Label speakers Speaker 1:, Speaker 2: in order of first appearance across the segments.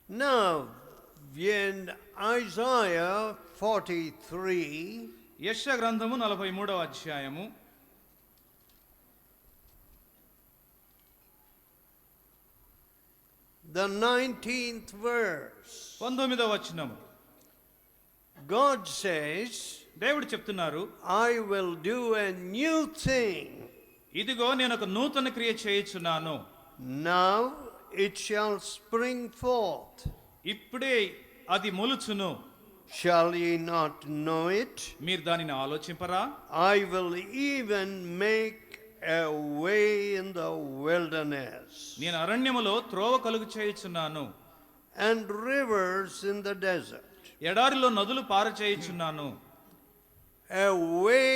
Speaker 1: Now, in Isaiah 43,
Speaker 2: యెషయా గ్రంథము 43వ అధ్యాయము
Speaker 1: the 19th verse,
Speaker 2: 19వ వచనము,
Speaker 1: God says,
Speaker 2: దేవుడు చెప్తున్నారు,
Speaker 1: I will do a new thing.
Speaker 2: ఇదిగో నేను ఒక నూతన క్రియ చేయుచున్నాను.
Speaker 1: Now it shall spring forth.
Speaker 2: ఇప్పుడే అది మొలుచును.
Speaker 1: Shall ye not know it?
Speaker 2: మీరు దానిని ఆలోచింపరా?
Speaker 1: I will even make a way in the wilderness,
Speaker 2: నేను అరణ్యములో త్రోవ కలుగు చేయుచున్నాను,
Speaker 1: and rivers in the desert.
Speaker 2: ఎడారిలో నదులు పార చేయుచున్నాను.
Speaker 1: A way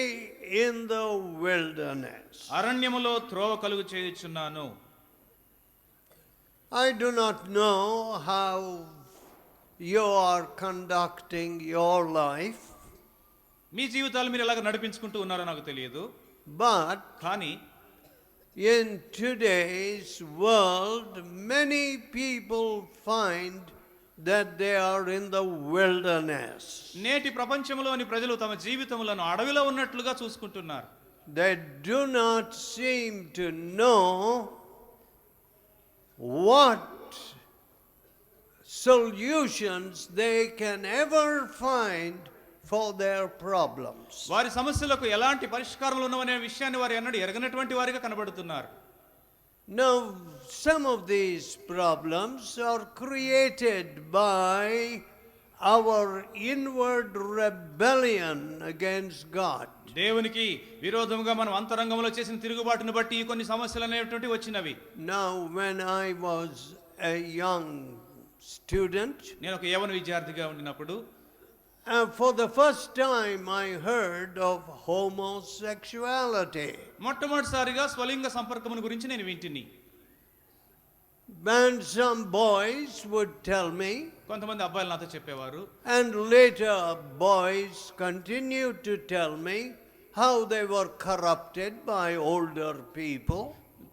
Speaker 1: in the wilderness.
Speaker 2: అరణ్యములో త్రోవ కలుగు చేయుచున్నాను.
Speaker 1: I do not know how you are conducting your life,
Speaker 2: మీ జీవితాలు మీరు ఎలాగ నడిపించుకుంటూ ఉన్నారో నాకు తెలియదు.
Speaker 1: but
Speaker 2: కానీ
Speaker 1: in today's world, many people find that they are in the wilderness.
Speaker 2: నేటి ప్రపంచంలోని ప్రజలు తమ జీవితములను అడవిలో ఉన్నట్లుగా చూసుకుంటున్నారు.
Speaker 1: They do not seem to know what solutions they can ever find for their problems.
Speaker 2: వారి సమస్యలకు ఎలాంటి పరిష్కారాలు ఉన్నవనే విషయాన్ని వారు ఎన్నడూ ఎరగనటువంటి వారిగా కనబడుతున్నారు.
Speaker 1: Now, some of these problems are created by our inward rebellion against God.
Speaker 2: దేవునికి విరోధముగా మనం అంతరంగంలో చేసిన తిరుగుబాటును బట్టి ఈ కొన్ని సమస్యలు అనేటువంటివి వచ్చినవి.
Speaker 1: Now, when I was a young student,
Speaker 2: నేను ఒక యవన విద్యార్థిగా ఉండినప్పుడు
Speaker 1: for the first time I heard of homosexuality.
Speaker 2: మొట్టమొదటిసారిగా స్వలింగ సంపర్కమును గురించి నేను వింటిని.
Speaker 1: And some boys would tell me,
Speaker 2: కొంతమంది అబ్బాయిలు నాతో చెప్పేవారు,
Speaker 1: and later boys continued to tell me how they were corrupted by older people.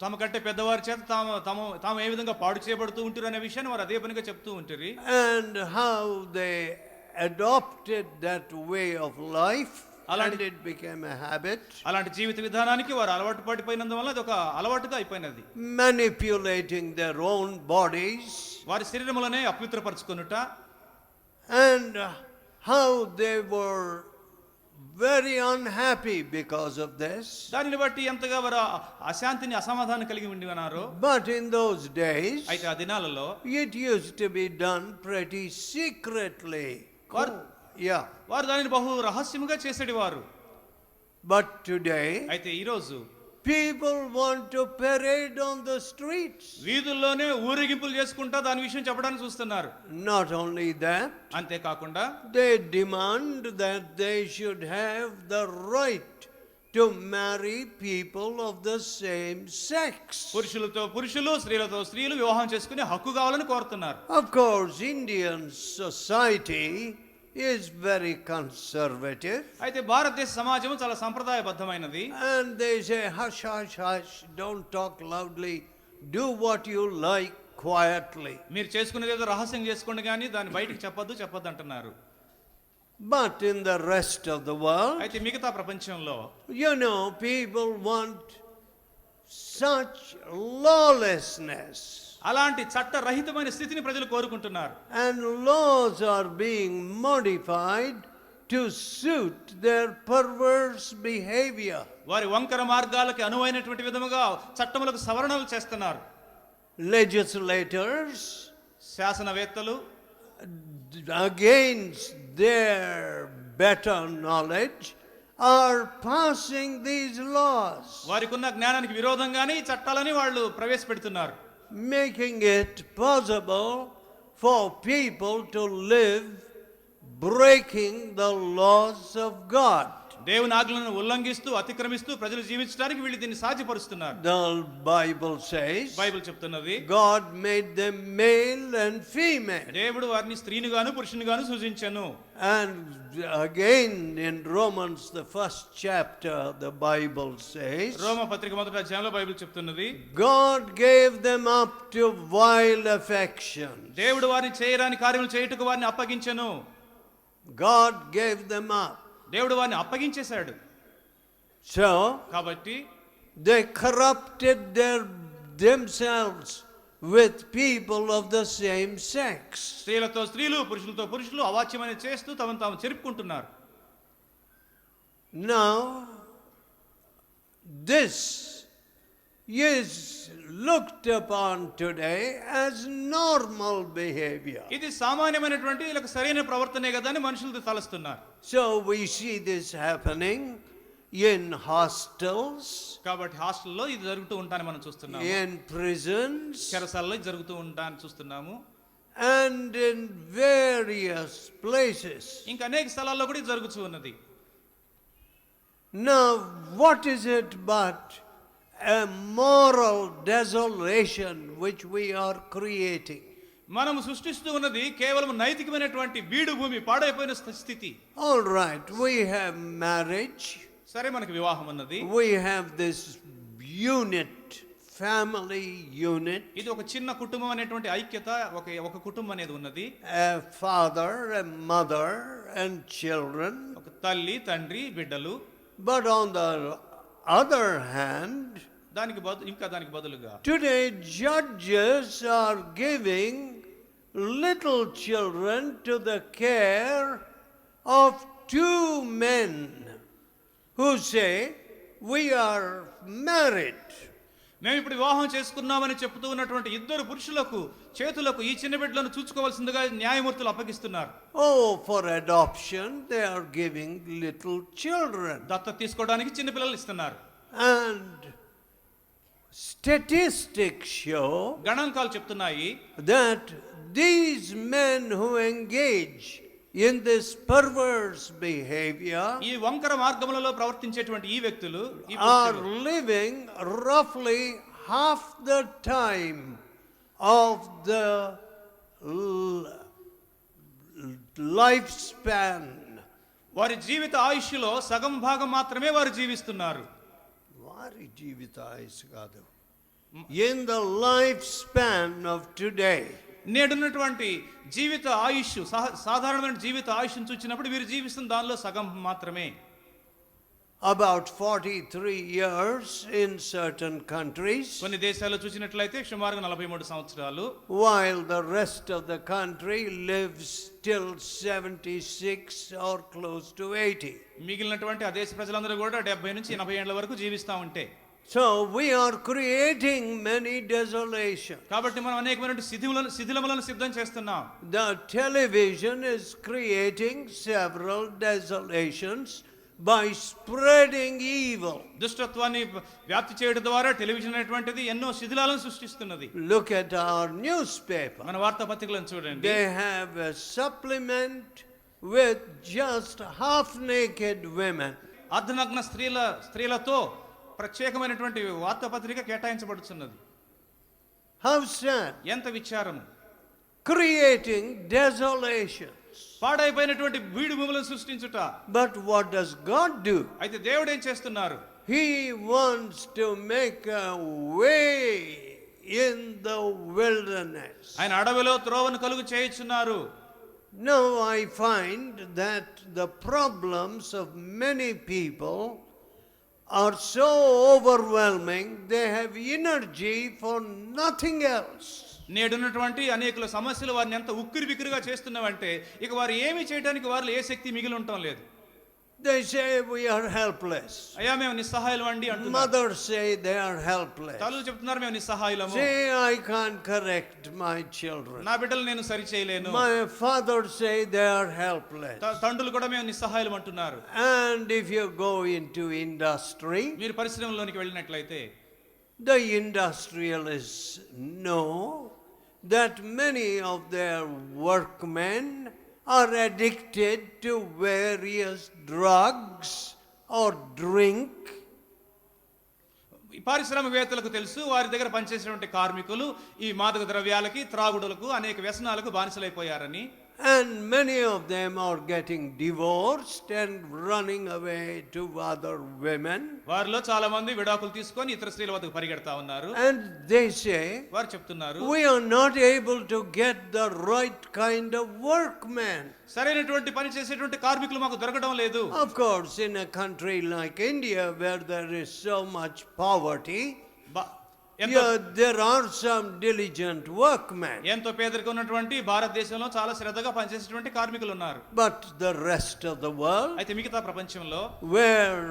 Speaker 2: తమ కంటే పెద్దవారి చేత తాము ఏ విధంగా పాడు చేయబడుతూ ఉంటారు అనే విషయాన్ని వారు అదే పనిగా చెప్తూ ఉంటారు.
Speaker 1: And how they adopted that way of life, and it became a habit.
Speaker 2: అలాంటి జీవిత విధానానికి వారు అలవాటు పడిపోయినందువల్ల అది ఒక అలవాటుగా అయిపోయినది.
Speaker 1: Manipulating their own bodies,
Speaker 2: వారి శరీరములనే అపవిత్రపరచుకొనుట,
Speaker 1: and how they were very unhappy because of this.
Speaker 2: దానిని బట్టి ఎంతగా వారు అశాంతిని అసమాధానం కలిగి ఉండి ఉన్నారు.
Speaker 1: But in those days,
Speaker 2: అయితే ఆ దినాలలో
Speaker 1: it used to be done pretty secretly. Yeah.
Speaker 2: వారు దానిని బహు రహస్యముగా చేసేవారు.
Speaker 1: But today,
Speaker 2: అయితే ఈ రోజు
Speaker 1: people want to parade on the streets.
Speaker 2: వీధుల్లోనే ఊరేగింపులు చేసుకుంటా దాని విషయం చెప్పడానికి చూస్తున్నారు.
Speaker 1: Not only that,
Speaker 2: అంతేకాకుండా
Speaker 1: they demand that they should have the right to marry people of the same sex.
Speaker 2: పురుషులతో పురుషులు, స్త్రీలతో స్త్రీలు వివాహం చేసుకునే హక్కు కావాలని కోరుతున్నారు.
Speaker 1: Of course, Indian society is very conservative.
Speaker 2: అయితే భారతదేశ సమాజం చాలా సంప్రదాయబద్ధమైనది.
Speaker 1: And they say, hush, hush, hush, don't talk loudly, do what you like quietly.
Speaker 2: మీరు చేసుకునేది ఏదో రహస్యం చేసుకోండి కానీ దాన్ని బయటికి చెప్పొద్దు అంటున్నారు.
Speaker 1: But in the rest of the world,
Speaker 2: అయితే మిగతా ప్రపంచంలో
Speaker 1: you know, people want such lawlessness.
Speaker 2: అలాంటి చట్టరహితమైన స్థితిని ప్రజలు కోరుకుంటున్నారు.
Speaker 1: And laws are being modified to suit their perverse behavior.
Speaker 2: వారి వంకర మార్గాలకు అనువైనటువంటి విధముగా చట్టములకు సవరణలు చేస్తున్నారు.
Speaker 1: Legislators,
Speaker 2: శాసనవేత్తలు
Speaker 1: against their better knowledge, are passing these laws,
Speaker 2: వారికి ఉన్న జ్ఞానానికి విరోధంగానే ఈ చట్టాలని వాళ్ళు ప్రవేశపెడుతున్నారు.
Speaker 1: making it possible for people to live breaking the laws of God.
Speaker 2: దేవుని ఆజ్ఞలను ఉల్లంఘిస్తూ అతిక్రమిస్తూ ప్రజలు జీవించడానికి వీళ్ళు దీన్ని సాధ్యపరుస్తున్నారు.
Speaker 1: The Bible says
Speaker 2: బైబిల్ చెప్తున్నది
Speaker 1: God made them male and female.
Speaker 2: దేవుడు వారిని స్త్రీని గాను పురుషుని గాను సృజించెను.
Speaker 1: And again in Romans the first chapter the Bible says
Speaker 2: రోమా పత్రిక మొదటి అధ్యాయంలో బైబిల్ చెప్తున్నది
Speaker 1: God gave them up to vile affections.
Speaker 2: దేవుడు వారిని చేయరాని కార్యములు చేయుటకు వారిని అప్పగించెను.
Speaker 1: God gave them up.
Speaker 2: దేవుడు వారిని అప్పగించేశాడు.
Speaker 1: So
Speaker 2: కాబట్టి
Speaker 1: they corrupted themselves with people of the same sex.
Speaker 2: స్త్రీలతో స్త్రీలు పురుషులతో పురుషులు అవాచ్యమైన చేస్తూ తమను తాము చెరుపుకుంటున్నారు.
Speaker 1: Now this is looked upon today as normal behavior.
Speaker 2: ఇది సామాన్యమైనటువంటి వీళ్ళకి సరైన ప్రవర్తనే కదా అని మనుషులు తలస్తున్నారు.
Speaker 1: So we see this happening in hostels,
Speaker 2: కాబట్టి హాస్టల్లో ఇది జరుగుతూ ఉంటానని మనం చూస్తున్నాము.
Speaker 1: in prisons,
Speaker 2: చెరసాలలో ఇది జరుగుతూ ఉంటానని చూస్తున్నాము.
Speaker 1: and in various places.
Speaker 2: ఇంకా అనేక స్థలాల్లో కూడా ఇది జరుగుతూ ఉన్నది.
Speaker 1: Now what is it but a moral desolation which we are creating?
Speaker 2: మనము సృష్టిస్తూ ఉన్నది కేవలం నైతికమైనటువంటి బీడు భూమి, పాడైపోయిన స్థితి.
Speaker 1: All right, we have marriage,
Speaker 2: సరే మనకి వివాహం ఉన్నది,
Speaker 1: we have this unit, family unit,
Speaker 2: ఇది ఒక చిన్న కుటుంబం అనేటువంటి ఐక్యత, ఒక కుటుంబం అనేది ఉన్నది.
Speaker 1: a father, a mother and children.
Speaker 2: ఒక తల్లి తండ్రి బిడ్డలు.
Speaker 1: But on the other hand,
Speaker 2: దానికి బదులుగా
Speaker 1: today judges are giving little children to the care of two men who say we are married.
Speaker 2: మేము ఇప్పుడు వివాహం చేసుకున్నామని చెప్తూ ఉన్నటువంటి ఇద్దరు పురుషులకు చేతులకు ఈ చిన్న బిడ్డలను చూసుకోవాల్సిందిగా న్యాయమూర్తులు అప్పగిస్తున్నారు.
Speaker 1: Oh, for adoption they are giving little children.
Speaker 2: దత్తత తీసుకోవడానికి చిన్న పిల్లలు ఇస్తున్నారు.
Speaker 1: And statistics show
Speaker 2: గణాంకాలు చెప్తున్నాయి
Speaker 1: that these men who engage in this perverse behavior
Speaker 2: ఈ వంకర మార్గములలో ప్రవర్తించేటువంటి ఈ వ్యక్తులు
Speaker 1: are living roughly half the time of the lifespan.
Speaker 2: వారి జీవిత ఆయుష్లో సగం భాగం మాత్రమే వారు జీవిస్తున్నారు.
Speaker 1: వారి జీవిత ఆయుష్ కాదు, in the lifespan of today.
Speaker 2: నేడున్నటువంటి జీవిత ఆయుష్, సాధారణమైన జీవిత ఆయుష్ను చూసినప్పుడు వీరు జీవిస్తున్న దానిలో సగం మాత్రమే.
Speaker 1: About 43 years in certain countries,
Speaker 2: కొన్ని దేశాల్లో చూసినట్లయితే సుమారుగా 43 సంవత్సరాలు,
Speaker 1: while the rest of the country lives till 76 or close to 80.
Speaker 2: మిగిలినటువంటి ఆ దేశ ప్రజలందరూ కూడా 70 నుంచి 80 ఏళ్ల వరకు జీవిస్తూ ఉంటే.
Speaker 1: So we are creating many desolations.
Speaker 2: కాబట్టి మనం అనేకమైన శిథిలములను సిద్ధం చేస్తున్నాం.
Speaker 1: The television is creating several desolations by spreading evil.
Speaker 2: దుష్టత్వాన్ని వ్యాప్తి చేయడం ద్వారా టెలివిజన్ అనేటువంటిది ఎన్నో శిథిలాలను సృష్టిస్తున్నది.
Speaker 1: Look at our newspaper.
Speaker 2: మన వార్తాపత్రికలను చూడండి.
Speaker 1: They have a supplement with just half naked women.
Speaker 2: అర్ధనగ్న స్త్రీలతో ప్రత్యేకమైనటువంటి వార్తాపత్రిక కేటాయించబడుతున్నది.
Speaker 1: How sad.
Speaker 2: ఎంత విచారం.
Speaker 1: Creating desolations.
Speaker 2: పాడైపోయినటువంటి వీడు భూములను సృష్టించుట.
Speaker 1: But what does God do?
Speaker 2: అయితే దేవుడు ఏం చేస్తున్నారు?
Speaker 1: He wants to make a way in the wilderness.
Speaker 2: ఆయన అడవిలో త్రోవను కలుగు చేయుచున్నారు.
Speaker 1: Now I find that the problems of many people are so overwhelming, they have energy for nothing else.
Speaker 2: నేడున్నటువంటి అనేకుల సమస్యలు వారిని ఎంత ఉక్కిరి బిక్కిరిగా చేస్తున్నావంటే ఇక వారు ఏమి చేయడానికి వారిలో ఏ శక్తి మిగిలి ఉండటం లేదు.
Speaker 1: They say we are helpless.
Speaker 2: అయ్యా మేము నిస్సహాయులం అండి అంటున్నారు.
Speaker 1: Mothers say they are helpless.
Speaker 2: తల్లులు చెప్తున్నారు మేము నిస్సహాయులము.
Speaker 1: Say I can't correct my children.
Speaker 2: నా బిడ్డలు నేను సరి చేయలేను.
Speaker 1: My fathers say they are helpless.
Speaker 2: తండ్రులు కూడా మేము నిస్సహాయులం అంటున్నారు.
Speaker 1: And if you go into industry,
Speaker 2: మీరు పరిశ్రమలోనికి వెళ్ళినట్లయితే
Speaker 1: the industrialists know that many of their workmen are addicted to various drugs or drink.
Speaker 2: ఈ పారిశ్రామికవేత్తలకు తెలుసు, వారి దగ్గర పనిచేసేటువంటి కార్మికులు ఈ మాదక ద్రవ్యాలకి, త్రాగుడులకు, అనేక వ్యసనాలకు బానిసలైపోయారని.
Speaker 1: And many of them are getting divorced and running away to other women.
Speaker 2: వారిలో చాలా మంది విడాకులు తీసుకొని ఇతర స్త్రీల వద్దకు పరిగెడతా ఉన్నారు.
Speaker 1: And they say,
Speaker 2: వారు చెప్తున్నారు,
Speaker 1: we are not able to get the right kind of workman.
Speaker 2: సరైనటువంటి పని చేసేటువంటి కార్మికులు మాకు దొరకడం లేదు.
Speaker 1: Of course, in a country like India where there is so much poverty, there are some diligent workmen.
Speaker 2: ఎంతో పేదరికం ఉన్నటువంటి భారతదేశంలో చాలా శ్రద్ధగా పనిచేసేటువంటి కార్మికులు ఉన్నారు.
Speaker 1: But the rest of the world,
Speaker 2: అయితే మిగతా ప్రపంచంలో,
Speaker 1: where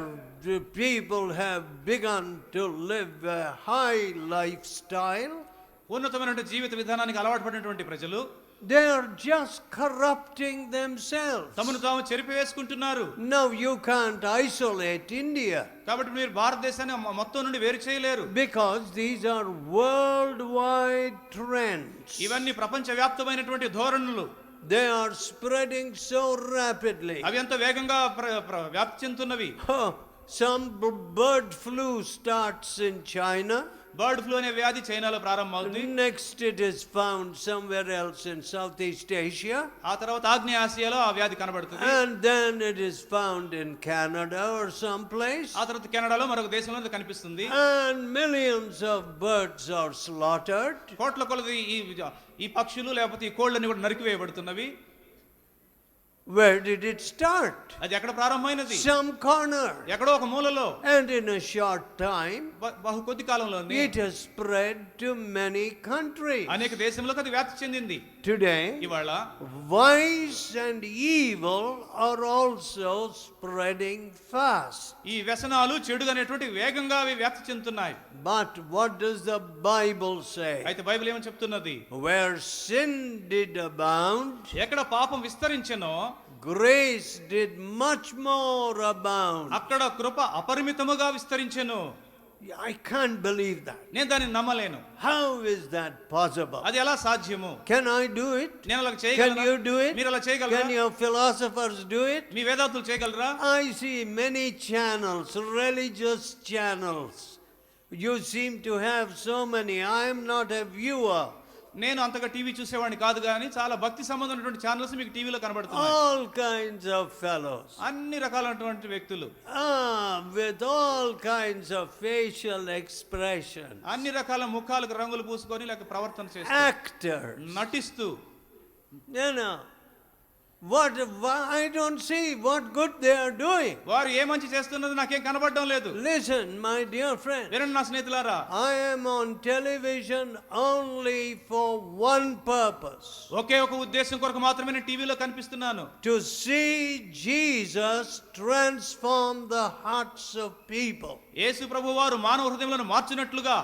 Speaker 1: the people have begun to live a high lifestyle,
Speaker 2: ఉన్నతమైనటువంటి జీవిత విధానానికి అలవాటు పడినటువంటి ప్రజలు,
Speaker 1: they are just corrupting themselves.
Speaker 2: తమను తాము చెరిపివేసుకుంటున్నారు.
Speaker 1: Now you can't isolate India,
Speaker 2: కాబట్టి మీరు భారతదేశాన్ని మొత్తం నుండి వేరు చేయలేరు.
Speaker 1: because these are worldwide trends.
Speaker 2: ఇవన్నీ ప్రపంచ వ్యాప్తమైనటువంటి ధోరణులు.
Speaker 1: They are spreading so rapidly.
Speaker 2: అవి ఎంతో వేగంగా వ్యాప్తి చెందుతున్నవి.
Speaker 1: Some bird flu starts in China.
Speaker 2: Bird flu అనే వ్యాధి చైనాలో ప్రారంభమవుతుంది.
Speaker 1: Next it is found somewhere else in Southeast Asia.
Speaker 2: ఆ తర్వాత ఆగ్నేయ ఆసియాలో ఆ వ్యాధి కనబడుతుంది.
Speaker 1: And then it is found in Canada or some place.
Speaker 2: ఆ తర్వాత కెనడాలో మరొక దేశంలో అది కనిపిస్తుంది.
Speaker 1: And millions of birds are slaughtered.
Speaker 2: కోట్ల కొలది ఈ పక్షులు లేకపోతే ఈ కోళ్ళని కూడా నరికివేయబడుతున్నవి.
Speaker 1: Where did it start?
Speaker 2: అది ఎక్కడ ప్రారంభమైనది?
Speaker 1: Some corner.
Speaker 2: ఎక్కడో ఒక మూలలో.
Speaker 1: And in a short time,
Speaker 2: బహు కొద్ది కాలంలోనే
Speaker 1: it has spread to many countries.
Speaker 2: అనేక దేశంలోకి అది వ్యాప్తి చెందింది.
Speaker 1: Today,
Speaker 2: ఇవాళ
Speaker 1: vice and evil are also spreading fast.
Speaker 2: ఈ వ్యసనాలు చెడు అనేటువంటి వేగంగా అవి వ్యాప్తి చెందుతున్నాయి.
Speaker 1: But what does the Bible say?
Speaker 2: అయితే బైబిల్ ఏమని చెప్తున్నది?
Speaker 1: Where sin did abound,
Speaker 2: ఎక్కడ పాపం విస్తరించెనో
Speaker 1: grace did much more abound.
Speaker 2: అక్కడ కృప అపరిమితముగా విస్తరించెను.
Speaker 1: I can't believe that.
Speaker 2: నేను దాన్ని నమ్మలేను.
Speaker 1: How is that possible?
Speaker 2: అది ఎలా సాధ్యము?
Speaker 1: Can I do it?
Speaker 2: నేను అలా
Speaker 1: Can
Speaker 2: చేయగలనా?
Speaker 1: you do it?
Speaker 2: మీరు అలా చేయగలరా?
Speaker 1: Can your philosophers do it?
Speaker 2: మీ వేదాంతులు చేయగలరా?
Speaker 1: I see many channels, religious channels. You seem to have so many. I am not a viewer.
Speaker 2: నేను అంతగా టీవీ చూసేవాడిని కాదు, కానీ చాలా భక్తి సంబంధమైనటువంటి ఛానల్స్ మీకు టీవీలో కనబడుతున్నాయి.
Speaker 1: All kinds of fellows.
Speaker 2: అన్ని రకాలైనటువంటి వ్యక్తులు,
Speaker 1: With all kinds of facial expression.
Speaker 2: అన్ని రకాల ముఖాలకు రంగులు పూసుకొని లేక ప్రవర్తన చేస్తూ,
Speaker 1: Actors.
Speaker 2: నటిస్తూ,
Speaker 1: You know, I don't see what good they are doing.
Speaker 2: వారు ఏ మంచి చేస్తున్నది నాకేం కనబడడం లేదు.
Speaker 1: Listen, my dear friend.
Speaker 2: వినండి నా స్నేహితులారా,
Speaker 1: I am on television only for one purpose.
Speaker 2: ఒకే ఒక ఉద్దేశం కొరకు మాత్రమే నేను టీవీలో కనిపిస్తున్నాను.
Speaker 1: To see Jesus transform the hearts of people.
Speaker 2: యేసు ప్రభువారు మానవ హృదయములను మార్చినట్లుగా.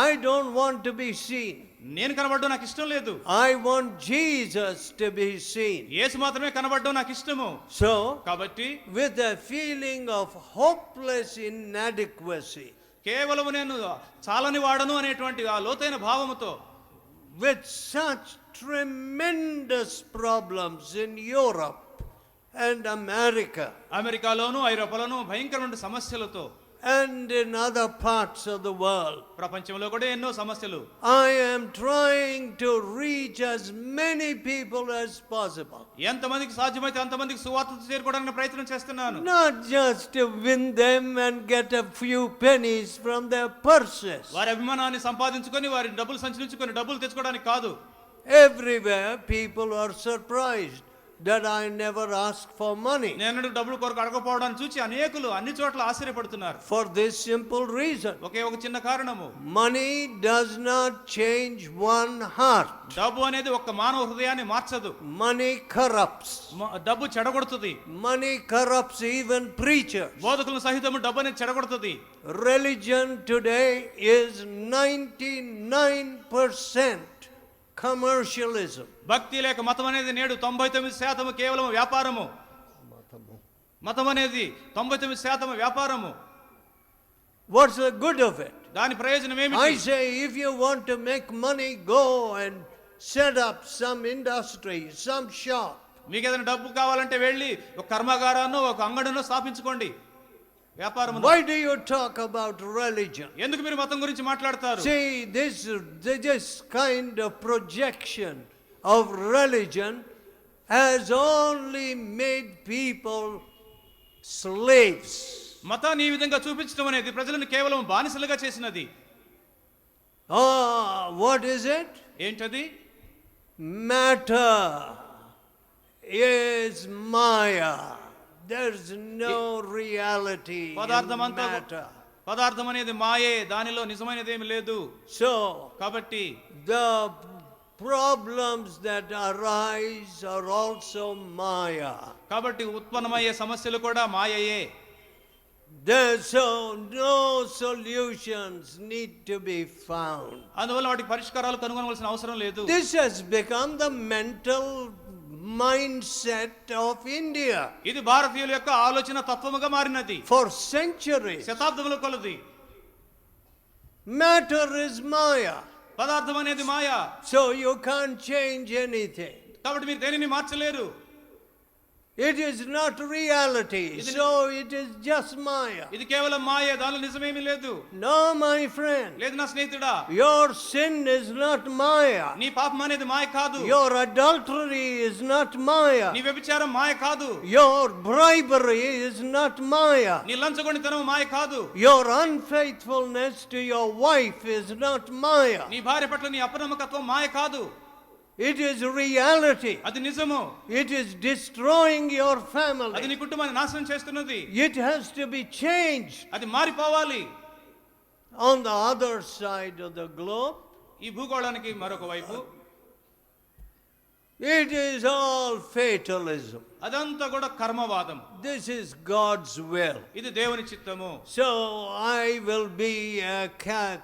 Speaker 1: I don't want to be seen.
Speaker 2: నేను కనబడడం నాకు ఇష్టం లేదు.
Speaker 1: I want Jesus to be seen.
Speaker 2: యేసు మాత్రమే కనబడడం నాకు ఇష్టము.
Speaker 1: So,
Speaker 2: కాబట్టి
Speaker 1: with a feeling of hopeless inadequacy,
Speaker 2: కేవలం నేను చాలని వాడను అనేటువంటి ఆ లోతైన భావముతో,
Speaker 1: with such tremendous problems in Europe and America,
Speaker 2: అమెరికాలోను ఐరోపాలోను భయంకరమైన సమస్యలతో,
Speaker 1: and in other parts of the world,
Speaker 2: ప్రపంచంలో కూడా ఎన్నో సమస్యలు,
Speaker 1: I am trying to reach as many people as possible.
Speaker 2: ఎంతమందికి సాధ్యమైతే అంతమందికి సువార్త చేరుకోవడానికి ప్రయత్నం చేస్తున్నాను.
Speaker 1: Not just to win them and get a few pennies from their purses.
Speaker 2: వారి అభిమానాన్ని సంపాదించుకొని వారి డబ్బులు సంచరించుకొని డబ్బులు తెచ్చుకోవడానికి కాదు.
Speaker 1: Everywhere people are surprised that I never ask for money.
Speaker 2: నేను డబ్బులు కొరకు అడగకపోవడాన్ని చూసి అనేకులు అన్ని చోట్ల ఆశ్చర్యపడుతున్నారు.
Speaker 1: For this simple reason.
Speaker 2: ఒకే ఒక చిన్న కారణము.
Speaker 1: Money does not change one heart.
Speaker 2: డబ్బు అనేది ఒక మానవ హృదయాన్ని మార్చదు.
Speaker 1: Money corrupts.
Speaker 2: డబ్బు చెడగొడుతుంది.
Speaker 1: Money corrupts even preachers.
Speaker 2: బోధకులను సహితము డబ్బు అనేది చెడగొడుతుంది.
Speaker 1: Religion today is 99% commercialism.
Speaker 2: భక్తి లేక మతం అనేది నేడు 99% కేవలం వ్యాపారము. మతం అనేది 99% వ్యాపారము.
Speaker 1: What's the good of it?
Speaker 2: దాని ప్రయోజనం ఏమిటి?
Speaker 1: I say, if you want to make money, go and set up some industry, some shop.
Speaker 2: మీకు ఏదైనా డబ్బు కావాలంటే వెళ్ళి ఒక కర్మాగారాన్ని ఒక అంగడినో స్థాపించుకోండి. వ్యాపారము.
Speaker 1: Why do you talk about religion?
Speaker 2: ఎందుకు మీరు మతం గురించి మాట్లాడతారు?
Speaker 1: See, this kind of projection of religion has only made people slaves.
Speaker 2: మతాన్ని ఈ విధంగా చూపించడం అనేది ప్రజలను కేవలం బానిసలుగా చేసినది.
Speaker 1: What is it?
Speaker 2: ఏంటది?
Speaker 1: Matter is Maya. There's no reality in matter.
Speaker 2: పదార్థం అనేది మాయే, దానిలో నిజమైనదేమి లేదు.
Speaker 1: So,
Speaker 2: కాబట్టి
Speaker 1: the problems that arise are also Maya.
Speaker 2: కాబట్టి ఉత్పన్నమయ్యే సమస్యలు కూడా మాయయే.
Speaker 1: So no solutions need to be found.
Speaker 2: అందువల్ల వాటికి పరిష్కారాలు కనుగొనవలసిన అవసరం లేదు.
Speaker 1: This has become the mental mindset of India.
Speaker 2: ఇది భారతీయుల యొక్క ఆలోచన తత్వముగా మారినది.
Speaker 1: For centuries.
Speaker 2: శతాబ్దముల కొలది.
Speaker 1: Matter is Maya.
Speaker 2: పదార్థం అనేది మాయా.
Speaker 1: So you can't change anything.
Speaker 2: కాబట్టి మీరు దేనిని మార్చలేరు.
Speaker 1: It is not reality. So it is just Maya.
Speaker 2: ఇది కేవలం మాయే, దానిలో నిజమేమీ లేదు.
Speaker 1: No, my friend.
Speaker 2: లేదు నా స్నేహితుడా.
Speaker 1: Your sin is not Maya.
Speaker 2: నీ పాపం అనేది మాయ కాదు.
Speaker 1: Your adultery is not Maya.
Speaker 2: నీ వ్యభిచారం మాయ కాదు.
Speaker 1: Your bribery is not Maya.
Speaker 2: నీ లంచగొండితనం మాయ కాదు.
Speaker 1: Your unfaithfulness to your wife is not Maya.
Speaker 2: నీ భార్య పట్ల నీ అపనమ్మకత్వం మాయ కాదు.
Speaker 1: It is reality.
Speaker 2: అది నిజము.
Speaker 1: It is destroying your
Speaker 2: అది
Speaker 1: family.
Speaker 2: నీ కుటుంబాన్ని నాశనం చేస్తున్నది.
Speaker 1: It has to be changed.
Speaker 2: అది మారిపోవాలి.
Speaker 1: On the other side of the globe,
Speaker 2: ఈ భూగోళానికి మరొక వైపు
Speaker 1: it is all fatalism.
Speaker 2: అదంతా కూడా కర్మవాదం.
Speaker 1: This is God's will.
Speaker 2: ఇది దేవుని చిత్తము.
Speaker 1: So I will be a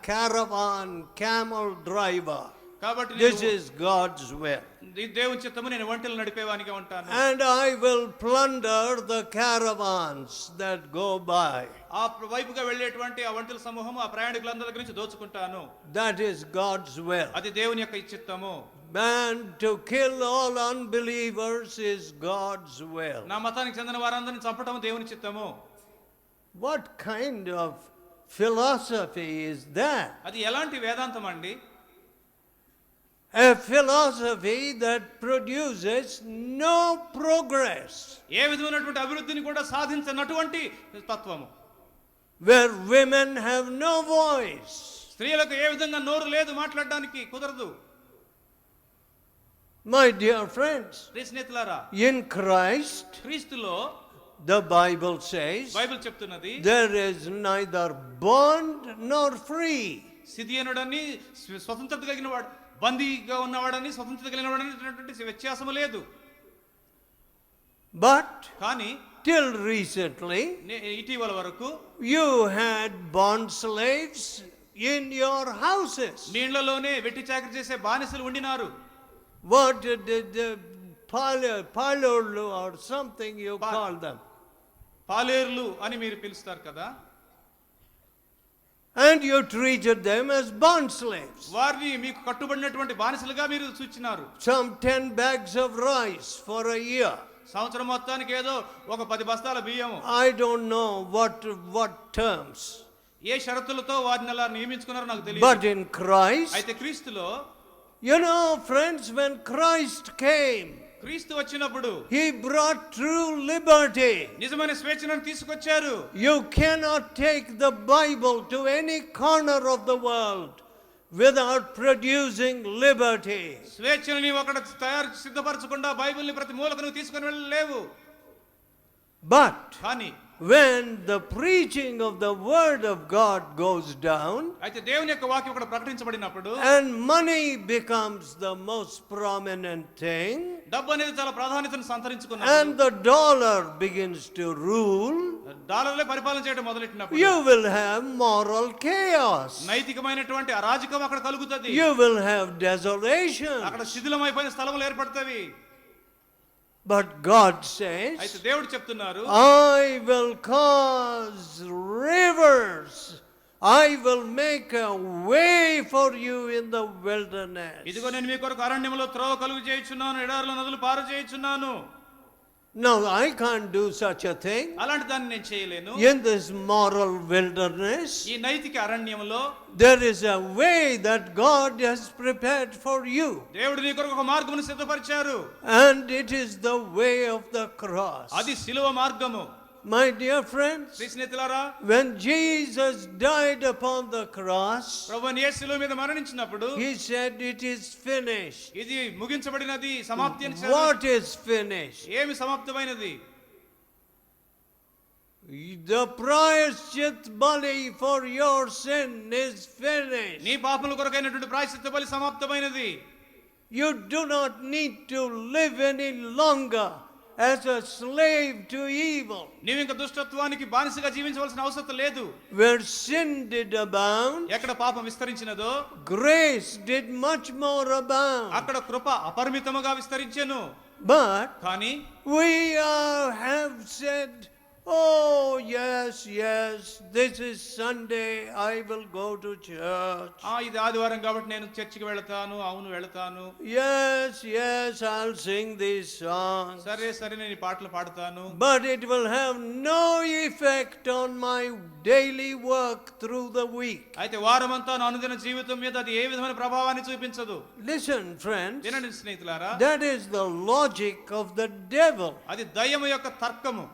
Speaker 1: caravan camel driver.
Speaker 2: కాబట్టి
Speaker 1: This is God's will.
Speaker 2: ఈ దేవుని చిత్తము, నేను ఒంటెలు నడిపేవానిగా ఉంటాను.
Speaker 1: And I will plunder the caravans that go by.
Speaker 2: ఆ వైపుగా వెళ్ళేటువంటి ఆ ఒంటెల సమూహము, ఆ ప్రయాణికులందరి దగ్గర నుంచి దోచుకుంటాను.
Speaker 1: That is God's will.
Speaker 2: అది దేవుని యొక్క చిత్తము.
Speaker 1: And to kill all unbelievers is God's will.
Speaker 2: నా మతానికి చెందిన వారందరిని చంపడం దేవుని చిత్తము.
Speaker 1: What kind of philosophy is that?
Speaker 2: అది ఎలాంటి వేదాంతం అండి?
Speaker 1: A philosophy that produces no progress.
Speaker 2: ఏ విధమైనటువంటి అభివృద్ధిని కూడా సాధించనటువంటి తత్వము.
Speaker 1: Where women have no voice.
Speaker 2: స్త్రీలకు ఏ విధంగా నోరు లేదు, మాట్లాడడానికి కుదరదు.
Speaker 1: My dear friends,
Speaker 2: స్నేహితులారా,
Speaker 1: in Christ,
Speaker 2: క్రీస్తులో
Speaker 1: the Bible says,
Speaker 2: బైబిల్ చెప్తున్నది,
Speaker 1: there is neither bond nor free.
Speaker 2: సిథియనుడని స్వతంత్రత కలిగిన వాడు, బందీగా ఉన్నవాడని స్వతంత్రత కలిగిన వాడని వ్యత్యాసము లేదు.
Speaker 1: But
Speaker 2: కానీ
Speaker 1: till recently,
Speaker 2: ఇటీవల వరకు
Speaker 1: you had bond slaves in your houses.
Speaker 2: నీళ్లలోనే వెట్టి చాకరీ చేసే బానిసలు ఉండినారు.
Speaker 1: What did the parlorlu or something you call them?
Speaker 2: పాలేర్లు అని మీరు పిలుస్తారు కదా.
Speaker 1: And you treated them as bond slaves.
Speaker 2: వారిని మీకు కట్టుబడినటువంటి బానిసలుగా మీరు సూచించారు.
Speaker 1: Some 10 bags of rice for a year.
Speaker 2: సంవత్సరం మొత్తానికి ఏదో ఒక 10 బస్తాల బియ్యం.
Speaker 1: I don't know what terms.
Speaker 2: ఏ షరతులతో వారిని అలా నియమించుకున్నారో నాకు తెలియదు.
Speaker 1: But in Christ,
Speaker 2: అయితే క్రీస్తులో,
Speaker 1: you know friends, when Christ came,
Speaker 2: క్రీస్తు వచ్చినప్పుడు
Speaker 1: he brought true liberty.
Speaker 2: నిజమైన స్వేచ్ఛను తీసుకొచ్చారు.
Speaker 1: You cannot take the Bible to any corner of the world without producing liberty.
Speaker 2: స్వేచ్ఛను నీవు అక్కడ సిద్ధపరచకుండా బైబిల్ని ప్రతి మూలకు నువ్వు తీసుకొని వెళ్ళలేవు.
Speaker 1: But
Speaker 2: కానీ
Speaker 1: when the preaching of the word of God goes down,
Speaker 2: అయితే దేవుని యొక్క వాక్యం అక్కడ ప్రకటించబడినప్పుడు,
Speaker 1: and money becomes the most prominent thing,
Speaker 2: డబ్బు అనేది చాలా ప్రాధాన్యతను సంతరించుకున్నప్పుడు,
Speaker 1: and the dollar begins to rule,
Speaker 2: డాలర్లే పరిపాలన చేయడం మొదలెట్టినప్పుడు,
Speaker 1: you will have moral chaos.
Speaker 2: నైతికమైనటువంటి అరాజకం అక్కడ కలుగుతుంది.
Speaker 1: You will have desolation.
Speaker 2: అక్కడ శిథిలమైపోయిన స్థలములు ఏర్పడతాయి.
Speaker 1: But God says,
Speaker 2: అయితే దేవుడు చెప్తున్నారు,
Speaker 1: I will cause rivers. I will make a way for you in the wilderness.
Speaker 2: ఇదిగో నేను మీ కొరకు అరణ్యములో త్రోవ కలుగు చేయుచున్నాను, ఎడారిలో నదులు పారు చేయుచున్నాను.
Speaker 1: Now, I can't do such a thing
Speaker 2: అలాంటి దాన్ని నేను చేయలేను.
Speaker 1: in this moral wilderness.
Speaker 2: ఈ నైతిక అరణ్యములో
Speaker 1: There is a way that God has prepared for you,
Speaker 2: దేవుడు నీ కొరకు ఒక మార్గమును సిద్ధపరిచారు.
Speaker 1: and it is the way of the cross.
Speaker 2: అది శిలువ మార్గము.
Speaker 1: My dear friends,
Speaker 2: స్నేహితులారా,
Speaker 1: when Jesus died upon the cross,
Speaker 2: ప్రభువైన యేసు శిలువ మీద మరణించినప్పుడు
Speaker 1: he said, "It is finished."
Speaker 2: ఇది ముగించబడినది, సమాప్తి అని చెప్పారు.
Speaker 1: What is finished?
Speaker 2: ఏమి సమాప్తమైనది?
Speaker 1: The prayashchit bali for your sin is finished.
Speaker 2: నీ పాపముల కొరకైనటువంటి ప్రాయశ్చిత్త బలి సమాప్తమైనది.
Speaker 1: You do not need to live any longer as a slave to evil.
Speaker 2: నీవు ఇంకా దుష్టత్వానికి బానిసగా జీవించవలసిన అవసరం లేదు.
Speaker 1: Where sin did abound,
Speaker 2: ఎక్కడ పాపం విస్తరించినదో
Speaker 1: grace did much more abound.
Speaker 2: అక్కడ కృప అపరిమితముగా విస్తరించెను.
Speaker 1: But
Speaker 2: కానీ
Speaker 1: we have said, "Oh yes, yes, this is Sunday, I will go to church.
Speaker 2: ఇది ఆదివారం కాబట్టి నేను చర్చికి వెళతాను. అవును వెళతాను.
Speaker 1: Yes, yes, I'll sing these songs."
Speaker 2: సరే సరే నేను ఈ పాటలు పాడతాను.
Speaker 1: But it will have no effect on my daily work through the week.
Speaker 2: అయితే వారమంతా నా అనుదిన జీవితం మీద అది ఏ విధమైన ప్రభావాన్ని చూపించదు.
Speaker 1: Listen, friends,
Speaker 2: వినండి స్నేహితులారా,
Speaker 1: that is the logic of the devil.
Speaker 2: అది దయ్యము యొక్క తర్కము.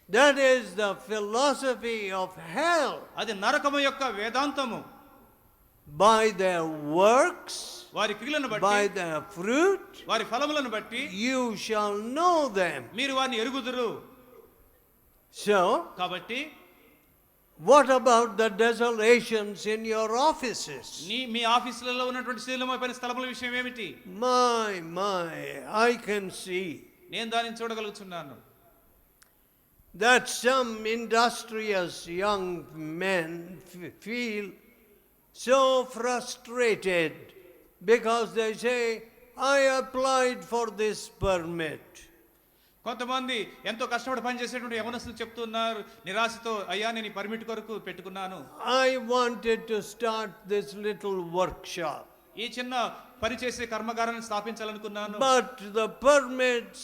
Speaker 1: That is the philosophy of hell.
Speaker 2: అది నరకము యొక్క వేదాంతము.
Speaker 1: By their works,
Speaker 2: వారి క్రియలను
Speaker 1: by
Speaker 2: బట్టి,
Speaker 1: their fruit,
Speaker 2: వారి ఫలములను బట్టి
Speaker 1: you shall know them.
Speaker 2: మీరు వారిని ఎరుగుదురు.
Speaker 1: So,
Speaker 2: కాబట్టి
Speaker 1: what about the desolations in your offices?
Speaker 2: మీ ఆఫీసులలో ఉన్నటువంటి శీలమైన స్థలముల విషయం ఏమిటి?
Speaker 1: My, I can see
Speaker 2: నేను దానిని చూడగలుగుతున్నాను.
Speaker 1: that some industrious young men feel so frustrated because they say, "I applied for this permit."
Speaker 2: కొంతమంది ఎంతో కష్టపడి పనిచేసేటువంటి యవనస్తులు చెప్తున్నారు నిరాశతో, అయ్యా నేను ఈ పర్మిట్ కొరకు పెట్టుకున్నాను.
Speaker 1: I wanted to start this little workshop,
Speaker 2: ఈ చిన్న పని చేసే కర్మగారాన్ని స్థాపించాలనుకున్నాను.
Speaker 1: but the permits,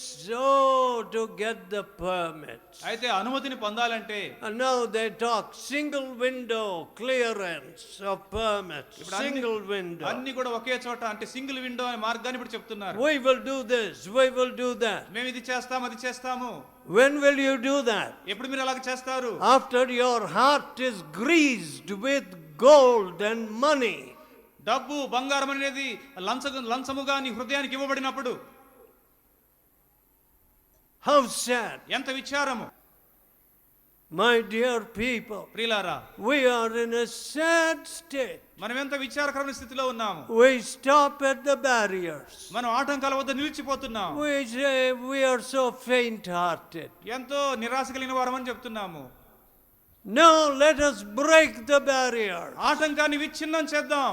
Speaker 1: to get the permits.
Speaker 2: అయితే అనుమతిని పొందాలంటే
Speaker 1: And now they talk single window clearance of permits.
Speaker 2: ఇప్పుడు
Speaker 1: Single window.
Speaker 2: అన్ని కూడా ఒకే చోట, అంటే సింగిల్ విండో అనే మార్గాన్ని ఇప్పుడు చెప్తున్నారు.
Speaker 1: We will do this, we will do that.
Speaker 2: మేము ఇది చేస్తాం, అది చేస్తాము.
Speaker 1: When will you do that?
Speaker 2: ఎప్పుడు మీరు అలాగ చేస్తారు?
Speaker 1: After your heart is greased with gold and money.
Speaker 2: డబ్బు బంగారం అనేది లంచముగా నీ హృదయానికి ఇవ్వబడినప్పుడు.
Speaker 1: How sad.
Speaker 2: ఎంత విచారము.
Speaker 1: My dear people,
Speaker 2: ప్రియులారా,
Speaker 1: we are in a sad state.
Speaker 2: మనం ఎంత విచారకరమైన స్థితిలో ఉన్నాము.
Speaker 1: We stop at the barriers.
Speaker 2: మనం ఆటంకాల వద్ద నిలిచిపోతున్నాం.
Speaker 1: We say we are so faint-hearted.
Speaker 2: ఎంతో నిరాశ కలిగిన వారమని చెప్తున్నాము.
Speaker 1: No, let us break the barrier.
Speaker 2: ఆటంకాన్ని విచ్ఛిన్నం చేద్దాం.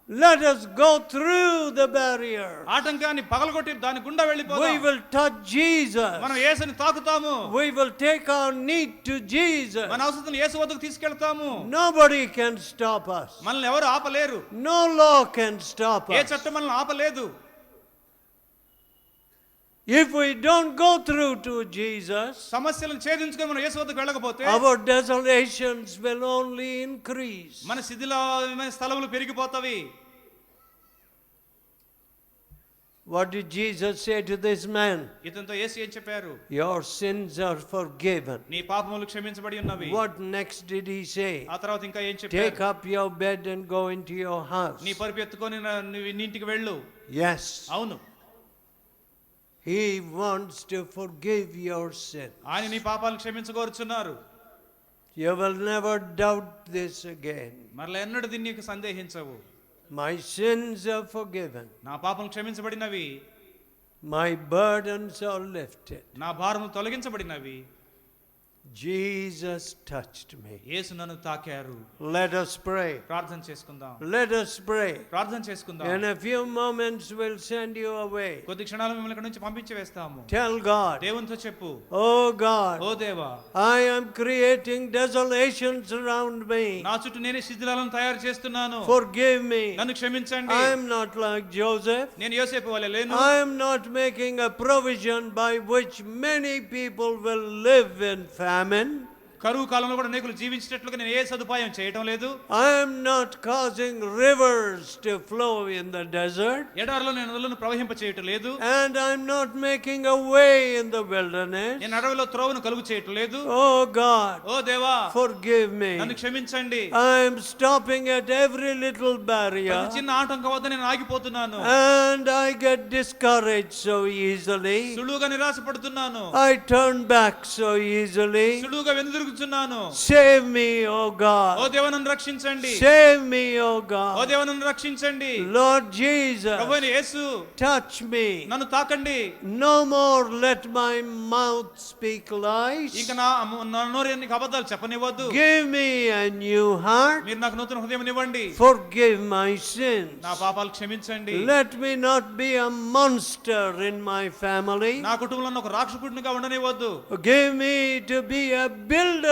Speaker 1: Let us go through the barrier.
Speaker 2: ఆటంకాన్ని పగలగొట్టి దాని గుండా
Speaker 1: We
Speaker 2: వెళ్ళిపోదాం.
Speaker 1: will touch Jesus.
Speaker 2: మనం యేసుని తాకుతాము.
Speaker 1: We will take our need to Jesus.
Speaker 2: మన అవసరం యేసు వద్దకు తీసుకెళ్తాము.
Speaker 1: Nobody can stop us.
Speaker 2: మనల్ని ఎవరు ఆపలేరు.
Speaker 1: No law can stop
Speaker 2: A
Speaker 1: us.
Speaker 2: చట్టం మనల్ని ఆపలేదు.
Speaker 1: If we don't go through to Jesus,
Speaker 2: సమస్యలను ఛేదించుకొని మనం యేసు వద్దకు వెళ్ళకపోతే
Speaker 1: our desolations will only increase.
Speaker 2: మన శిథిలమైన స్థలములు పెరిగిపోతాయి.
Speaker 1: What did Jesus say to this man?
Speaker 2: ఇతనితో యేసు ఏం చెప్పారు?
Speaker 1: Your sins are forgiven.
Speaker 2: నీ పాపములు క్షమించబడి ఉన్నవి.
Speaker 1: What next did he say?
Speaker 2: ఆ తర్వాత ఇంకా ఏం
Speaker 1: Take
Speaker 2: చెప్పారు?
Speaker 1: up your bed and go into your house.
Speaker 2: నీ పరుపు ఎత్తుకొని నీ ఇంటికి వెళ్ళు.
Speaker 1: Yes.
Speaker 2: అవును,
Speaker 1: He wants to forgive your sin.
Speaker 2: ఆయన నీ పాపాలను క్షమించగోరుచున్నారు.
Speaker 1: You will never doubt this again.
Speaker 2: మరలా ఎన్నడూ దీన్ని నీకు సందేహించవు.
Speaker 1: My sins are forgiven.
Speaker 2: నా పాపం క్షమించబడినవి.
Speaker 1: My burdens are lifted.
Speaker 2: నా భారము తొలగించబడినవి.
Speaker 1: Jesus touched me.
Speaker 2: యేసు నన్ను తాకారు.
Speaker 1: Let us pray.
Speaker 2: ప్రార్థన చేసుకుందాం.
Speaker 1: Let us pray.
Speaker 2: ప్రార్థన చేసుకుందాం.
Speaker 1: In a few moments we'll send you away.
Speaker 2: కొద్ది క్షణాలు మిమ్మల్ని ఇక్కడ నుంచి పంపించి వేస్తాము.
Speaker 1: Tell God.
Speaker 2: దేవునితో చెప్పు.
Speaker 1: Oh God.
Speaker 2: ఓ దేవా,
Speaker 1: I am creating desolations around me.
Speaker 2: నా చుట్టూ నేనే శిథిలాలను తయారు చేస్తున్నాను.
Speaker 1: Forgive me.
Speaker 2: నన్ను క్షమించండి.
Speaker 1: I am not like Joseph.
Speaker 2: నేను యోసేపు వలె లేను.
Speaker 1: I am not making a provision by which many people will live in famine.
Speaker 2: కరువు కాలంలో కూడా అనేకులు జీవించేటట్లుగా నేను ఏ సదుపాయం చేయటం లేదు.
Speaker 1: I am not causing rivers to flow in the desert.
Speaker 2: ఎడారిలో నేను నదులను ప్రవహింప చేయటం లేదు.
Speaker 1: And I am not making a way in the wilderness.
Speaker 2: నేను అడవిలో త్రోవను కలుగు చేయటం లేదు.
Speaker 1: Oh God.
Speaker 2: ఓ దేవా,
Speaker 1: forgive me.
Speaker 2: నన్ను క్షమించండి.
Speaker 1: I am stopping at every little barrier.
Speaker 2: ప్రతి చిన్న ఆటంకం వద్ద నేను ఆగిపోతున్నాను.
Speaker 1: And I get discouraged so easily.
Speaker 2: సులువుగా నిరాశపడుతున్నాను.
Speaker 1: I turn back so easily.
Speaker 2: సులువుగా వెనుదిరుగుతున్నాను.
Speaker 1: Save me, oh God.
Speaker 2: ఓ దేవా, నన్ను రక్షించండి.
Speaker 1: Save me, oh
Speaker 2: ఓ
Speaker 1: God.
Speaker 2: దేవా, నన్ను రక్షించండి.
Speaker 1: Lord Jesus,
Speaker 2: ప్రభువైన యేసు,
Speaker 1: touch me.
Speaker 2: నన్ను తాకండి.
Speaker 1: No more let my mouth speak lies.
Speaker 2: ఇంకా నా నోరు నీకు అబద్ధాలు చెప్పనివ్వద్దు.
Speaker 1: Give me a new heart.
Speaker 2: మీరు నాకు నూతన హృదయం ఇవ్వండి.
Speaker 1: Forgive my sins.
Speaker 2: నా పాపాలు క్షమించండి.
Speaker 1: Let me not be a monster in my family.
Speaker 2: నా కుటుంబంలో ఒక రాక్షసుడిగా ఉండనివ్వద్దు.
Speaker 1: Give me to be a builder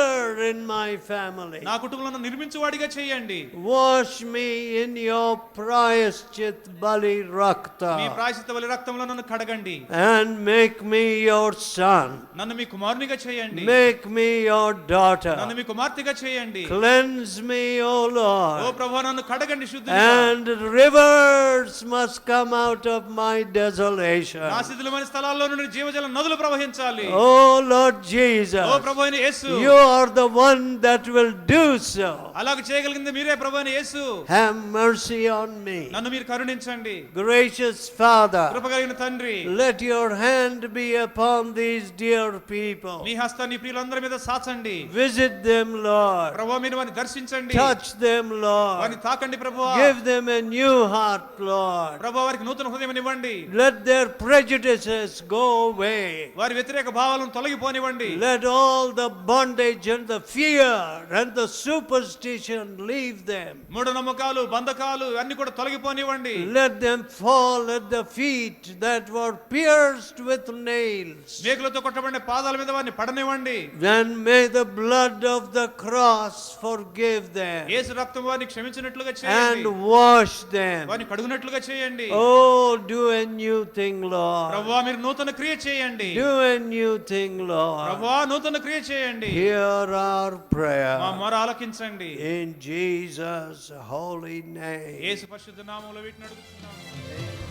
Speaker 1: in my family.
Speaker 2: నా కుటుంబంలో నిర్మించువాడిగా చేయండి.
Speaker 1: Wash me in your prayaschit bali rakta.
Speaker 2: మీ ప్రాయశ్చిత్త బలి రక్తంలో నన్ను కడగండి.
Speaker 1: And make me your son.
Speaker 2: నన్ను మీ కుమారునిగా చేయండి.
Speaker 1: Make me your daughter.
Speaker 2: నన్ను మీ కుమార్తెగా చేయండి.
Speaker 1: Cleanse me, O
Speaker 2: ఓ
Speaker 1: Lord.
Speaker 2: ప్రభువా, నన్ను కడగండి శుద్ధిగా.
Speaker 1: And rivers must come out of my desolation.
Speaker 2: నా శిథిలమైన స్థలాల్లో నుండి జీవజల నదులు ప్రవహించాలి.
Speaker 1: Oh Lord Jesus.
Speaker 2: ఓ ప్రభువైన యేసు,
Speaker 1: You are the one that will do so.
Speaker 2: అలాగ చేయగలిగింది మీరే ప్రభువైన యేసు.
Speaker 1: Have mercy on me.
Speaker 2: నన్ను మీరు కరుణించండి.
Speaker 1: Gracious Father,
Speaker 2: కృపగలిగిన తండ్రి,
Speaker 1: let your hand be upon these dear people.
Speaker 2: మీ హస్తాన్ని ప్రియులందరి మీద సాచండి.
Speaker 1: Visit them, Lord.
Speaker 2: ప్రభువా, మీరు వారిని దర్శించండి.
Speaker 1: Touch them, Lord.
Speaker 2: వారిని తాకండి ప్రభువా.
Speaker 1: Give them a new heart, Lord.
Speaker 2: ప్రభువా, వారికి నూతన హృదయం ఇవ్వండి.
Speaker 1: Let their prejudices go away.
Speaker 2: వారి వ్యతిరేక భావాలను తొలగిపోనివ్వండి.
Speaker 1: Let all the bondage and the fear and the superstition leave them.
Speaker 2: మూఢనమ్మకాలు, బంధకాలు అన్ని కూడా తొలగిపోనివ్వండి.
Speaker 1: Let them fall at the feet that were pierced with nails.
Speaker 2: మేకులతో కొట్టబడిన పాదాల మీద వారిని పడనివ్వండి.
Speaker 1: Then may the blood of the cross forgive them
Speaker 2: యేసు రక్తం వారిని క్షమించినట్లుగా
Speaker 1: and
Speaker 2: చేయండి.
Speaker 1: wash them.
Speaker 2: వారిని కడుగునట్లుగా చేయండి.
Speaker 1: Oh, do a new thing, Lord.
Speaker 2: ప్రభువా, మీరు నూతన క్రియ చేయండి.
Speaker 1: Do a new thing, Lord.
Speaker 2: ప్రభువా, నూతన క్రియ చేయండి.
Speaker 1: Hear our
Speaker 2: మా
Speaker 1: prayer
Speaker 2: మొర ఆలకించండి.
Speaker 1: in Jesus' holy name.
Speaker 2: యేసు పరిశుద్ధ నామములో వీటిని అడుగుతున్నాము.